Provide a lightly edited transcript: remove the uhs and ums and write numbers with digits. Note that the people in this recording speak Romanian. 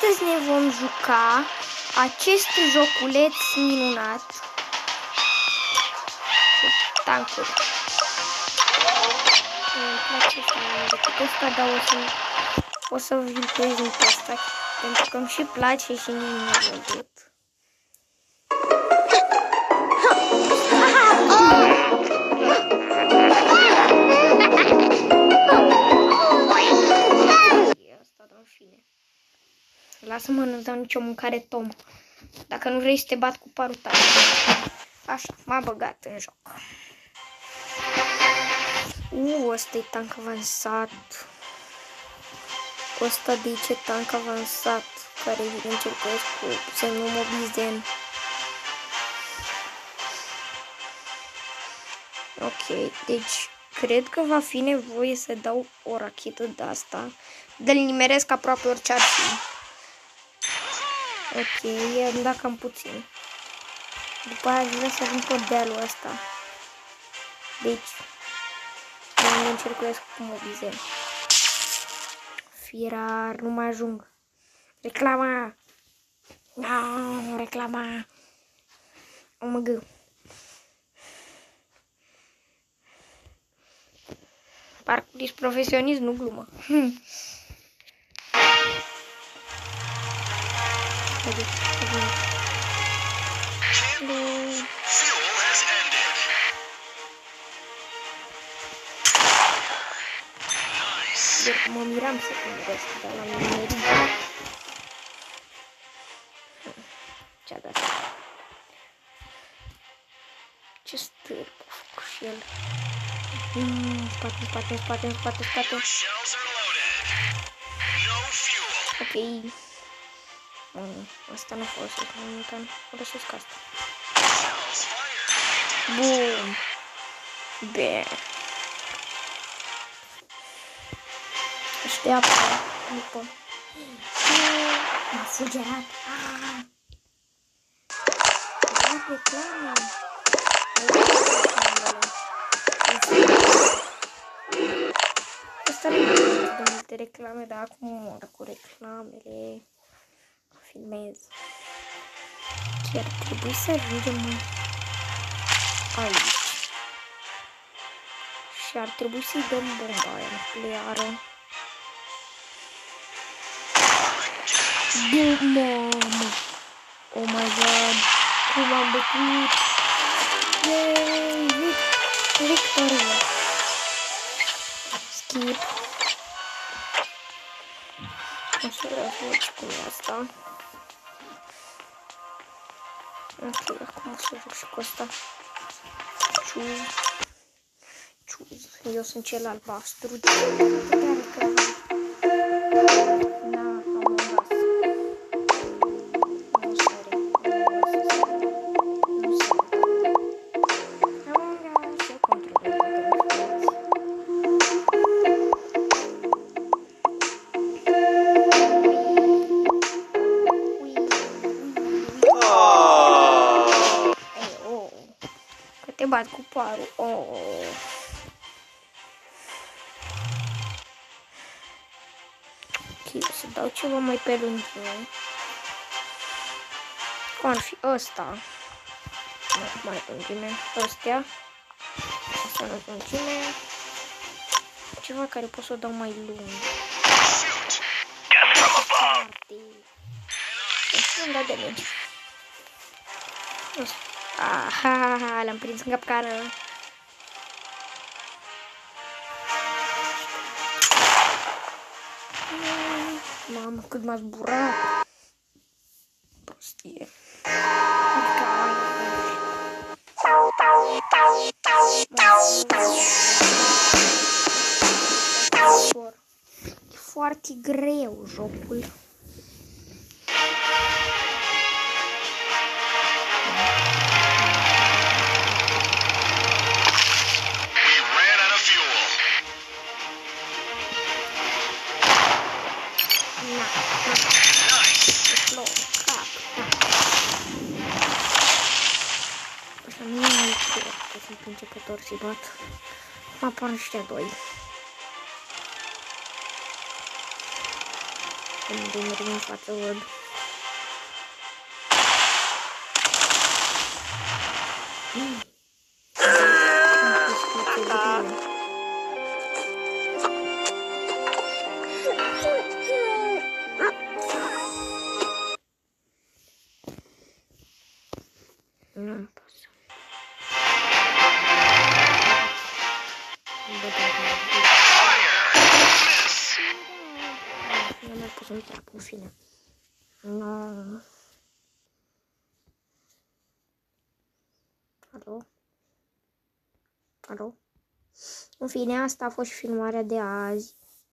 Astăzi ne vom juca acest joculeț minunat cu tancuri. Îmi place să mă decât ăsta, dar o să vi-l prezint pe ăsta, pentru că îmi și place și nimeni nu a văzut. Lasă-mă, nu-ți dau nicio mâncare, Tom. Dacă nu vrei să te bat cu parul tău. Așa, m-a băgat în joc. Ăsta e tank avansat. Ăsta de ce tank avansat, care încercăm cu semnul Mobizen. Ok, deci cred că va fi nevoie să dau o rachetă de asta. De-l nimeresc aproape orice ar fi. Ok, îmi da cam puțin. După aia aș vrea să vin pe dealul ăsta. Deci, nu încercuiesc cu Mobizen. Firar, nu mă ajung. Reclama! No, reclama! OMG. Parcurist profesionist, nu glumă. Mă miram să cântăresc, dar l-am nimerit. Ce-a dat? Ce stârp a făcut și el? Spate. Ok. Asta nu folosesc momentan. Folosesc asta. Bun. Bine. Așteaptă. După. M-a sugerat. Reclamă. Asta nu e de multe reclame, dar acum mor cu reclamele. Filmez. Chiar trebuie să ajungem aici. Și ar trebui să-i dăm bomba aia nucleară. Mamă! Oh my god! Cum am bătut! Yay! Victorie! Skip! O să vreau să văd cum e asta. Ok, acum o să joc și cu asta. Choose. Eu sunt cel albastru. Te bat cu parul. Oh. Ok, o să dau ceva mai pe lungime. Cum ar fi ăsta? Nu, mai lungime. Ăstea. Asta nu lungime. Ceva care pot să o dau mai lung. Nu-mi da damage. Aha, l-am prins în capcană. Mamă, cât m-a zburat. Prostie. E foarte greu jocul. Începător și bat. Mă apar ăștia doi. gamerii în față văd. Nu-mi pasă. Nu mai pot să-mi treacă în fine. Nu. Alo? Alo? În fine, asta a fost filmarea de azi.